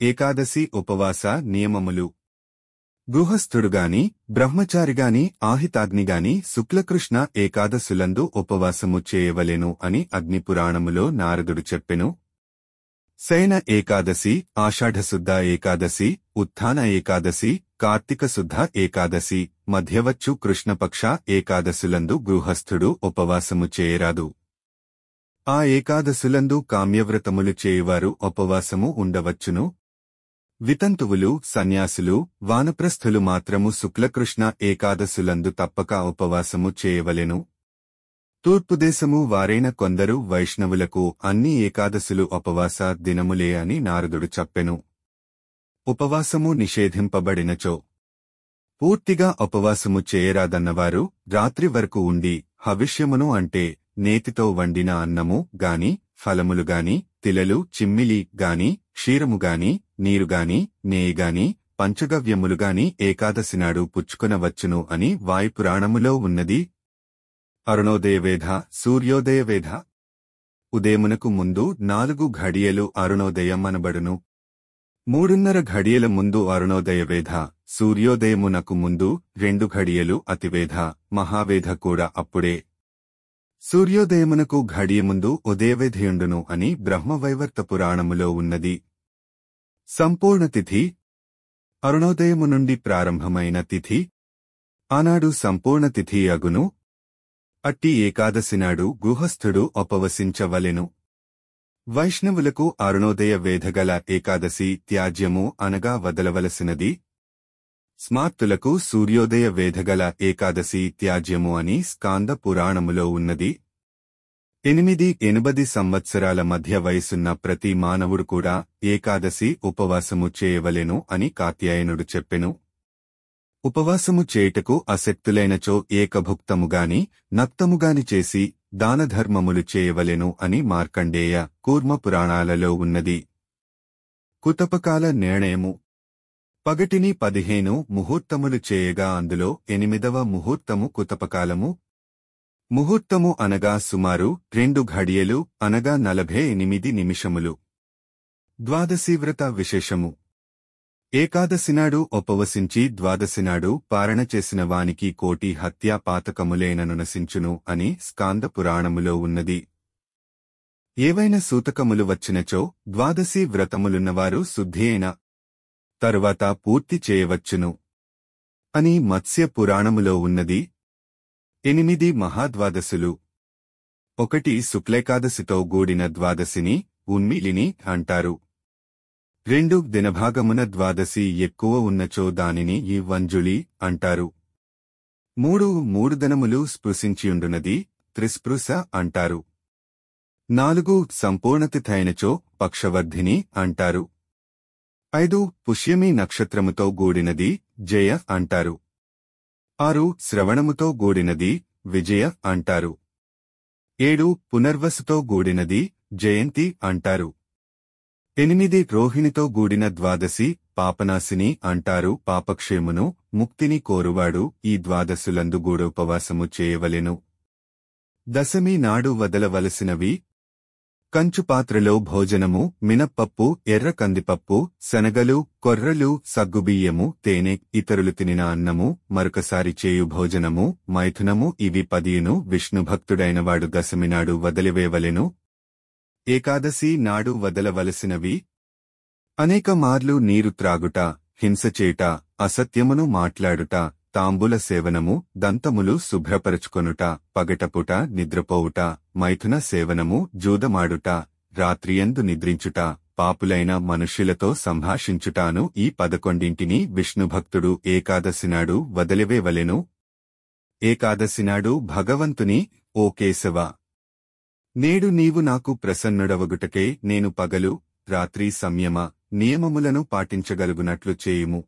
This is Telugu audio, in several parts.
ఏకాదశి ఉపవాస నియమములు. గృహస్థుడుగాని బ్రహ్మచారిగాని ఆహితాగ్నిగాని శుక్లకృష్ణ ఏకాదశులందు ఉపవాసము చేయవలెను అని అగ్నిపురాణములో నారదుడు చెప్పెను. శయన ఏకాదశి, ఆషాఢశుద్ధ ఏకాదశి, ఉత్థాన ఏకాదశి, కార్తీక శుద్ధ ఏకాదశి, మధ్యవచ్చు కృష్ణపక్ష ఏకాదశులందు గృహస్థుడు ఉపవాసము చేయరాదు. ఆ ఏకాదశులందు కామ్యవ్రతములు చేయువారు ఉపవాసము ఉండవచ్చును. వితంతువులు, సన్యాసులు, వానప్రస్థులు మాత్రము శుక్లకృష్ణ ఏకాదశులందు తప్పక ఉపవాసము చేయవలెను. తూర్పుదేశము వారైన కొందరు వైష్ణవులకు అన్ని ఏకాదశులు ఉపవాస దినములే అని నారదుడు చెప్పెను. ఉపవాసము నిషేధింపబడినచో పూర్తిగా ఉపవాసము చేయరాదన్నవారు రాత్రి వరకు ఉండి హవిష్యమును అంటే నేతితో వండిన అన్నము గాని, ఫలములుగాని, తిలలు, చిమ్మిలి గాని, క్షీరముగాని, నీరుగాని, నేయిగాని, పంచగవ్యములుగాని ఏకాదశినాడు పుచ్చుకొనవచ్చును అని వాయుపురాణములో ఉన్నది. అరుణోదయవేధ, సూర్యోదయవేధ. ఉదయమునకు ముందు 4 ఘడియలు అరుణోదయమనబడును. 3:30 ఘడియల ముందు అరుణోదయవేధ, సూర్యోదయమునకు ముందు 2 ఘడియలు అతివేధ, మహావేధ కూడా అప్పుడే. సూర్యోదయమునకు ఘడియముందు ఉదయవేధయుండును అని బ్రహ్మవైవర్త పురాణములో ఉన్నది. సంపూర్ణ తిథి. అరుణోదయము నుండి ప్రారంభమైన తిథి ఆనాడు సంపూర్ణ తిథి అగును. అట్టి ఏకాదశినాడు గృహస్థుడు ఉపవసించవలెను. వైష్ణవులకు అరుణోదయ వేధగల ఏకాదశి త్యాజ్యము అనగా వదలవలసినది. స్మార్తులకు సూర్యోదయ వేధగల ఏకాదశి త్యాజ్యము అని స్కాంద పురాణములో ఉన్నది. 8-8 సంవత్సరాల మధ్య వయసున్న ప్రతి మానవుడు కూడా ఏకాదశి ఉపవాసము చేయవలెను అని కాత్యాయనుడు చెప్పెను. ఉపవాసము చేయుటకు అశక్తులైనచో ఏకభుక్తముగాని నక్తముగాని చేసి దానధర్మములు చేయవలెను అని మార్కండేయ, కూర్మ పురాణాలలో ఉన్నది. కుతపకాల నిర్ణయము. పగటిని 15 ముహూర్తములు చేయగా అందులో 8వ ముహూర్తము కుతపకాలము. ముహూర్తము అనగా సుమారు 2 ఘడియలు అనగా 48 నిమిషములు. ద్వాదశీవ్రత విశేషము. ఏకాదశినాడు ఉపవసించి ద్వాదశినాడు పారణ చేసిన వానికి 1,000,000 హత్యా పాతకములేనను నశించును అని స్కాంద పురాణములో ఉన్నది. ఏవైనా సూతకములు వచ్చినచో ద్వాదశి వ్రతములున్నవారు శుద్ధి అయిన తరువాత పూర్తి చేయవచ్చును అని మత్స్య పురాణములో ఉన్నది. 8 మహాద్వాదశులు. 1 శుక్లేకాదశితో గూడిన ద్వాదశిని ఉన్మిలిని అంటారు. 2 దినభాగమున ద్వాదశి ఎక్కువ ఉన్నచో దానిని ఈ వంజుళి అంటారు. 3 దినములు స్పృశించియుండునది త్రిస్పృశ అంటారు. 4 సంపూర్ణతిథైనచో పక్షవర్ధిని అంటారు. 5 పుష్యమి నక్షత్రముతో గూడినది జయ అంటారు. 6 శ్రవణముతో గూడినది విజయ అంటారు. 7 పునర్వసుతో గూడినది జయంతి అంటారు. 8 రోహిణితో గూడిన ద్వాదశి పాపనాశిని అంటారు. పాపక్షేమును ముక్తిని కోరువాడు ఈ ద్వాదశులందు గూఢోపవాసము చేయవలెను. దశమి నాడు వదలవలసినవి. కంచుపాత్రలో భోజనము, మినప్పప్పు, ఎర్ర కందిపప్పు, శనగలు, కొర్రలు, సగ్గుబియ్యము, తేనె, ఇతరులు తినిన అన్నము, మరొకసారి చేయు భోజనము, మైథునము ఇవి 10 విష్ణుభక్తుడైనవాడు దశమినాడు వదిలివేవలెను. ఏకాదశి నాడు వదలవలసినవి. అనేక మార్లు నీరు త్రాగుట, హింసచేయుట, అసత్యమును మాట్లాడుట, తాంబూల సేవనము, దంతములు శుభ్రపరచుకొనుట, పగటపుట నిద్రపోవుట, మైథున సేవనము, జూదమాడుట, రాత్రియందు నిద్రించుట, పాపులైన మనుష్యులతో సంభాషించుటాను ఈ 11 విష్ణుభక్తుడు ఏకాదశినాడు వదిలివేవలెను. ఏకాదశినాడు భగవంతుని, ఓ కేశవ! నేడు నీవు నాకు ప్రసన్నుడవగుటకే నేను పగలు, రాత్రి సంయమ నియమములను పాటించగలుగునట్లు చేయుము.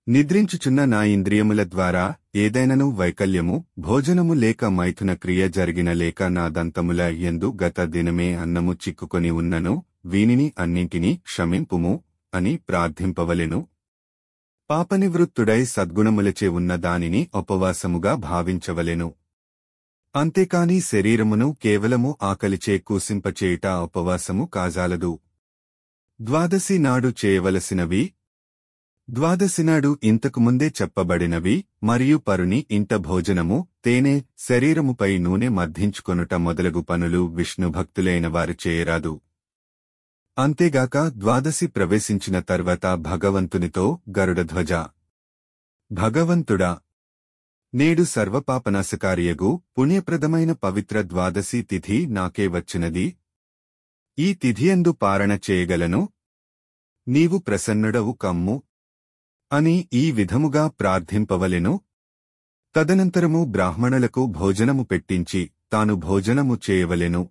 నిద్రించుచున్న నా ఇంద్రియముల ద్వారా ఏదైనను వైకల్యము, భోజనము లేక మైథున క్రియ జరిగిన లేక నా దంతముల యందు గత దినమే అన్నము చిక్కుకొని ఉన్నను, వీనిని అన్నింటినీ క్షమింపుము అని ప్రార్థింపవలెను. పాపనివృత్తుడై సద్గుణములచే ఉన్న దానిని ఉపవాసముగా భావించవలెను. అంతేకాని శరీరమును కేవలము ఆకలిచే కూసింపచేయుట ఉపవాసము కాజాలదు. ద్వాదశి నాడు చేయవలసినవి. ద్వాదశి నాడు ఇంతకు ముందే చెప్పబడినవి మరియు పరుని ఇంట భోజనము, తేనె, శరీరముపై నూనె మర్ధించుకొనుట మొదలగు పనులు విష్ణుభక్తులైన వారు చేయరాదు. అంతేగాక ద్వాదశి ప్రవేశించిన తర్వాత భగవంతునితో గరుడధ్వజ, భగవంతుడా, నేడు సర్వపాపనాశకారియగు పుణ్యప్రదమైన పవిత్ర ద్వాదశి తిథి నాకే వచ్చినది. ఈ తిథియందు పారణ చేయగలను. నీవు ప్రసన్నుడవు కమ్ము అని ఈ విధముగా ప్రార్థింపవలెను. తదనంతరము బ్రాహ్మణులకు భోజనము పెట్టించి తాను భోజనము చేయవలెను.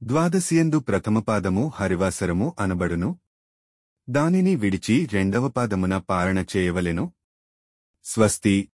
ద్వాదశియందు ప్రథమపాదము హరివాసరము అనబడును. దానిని విడిచి రెండవ పాదమున పారణ చేయవలెను. స్వస్తి.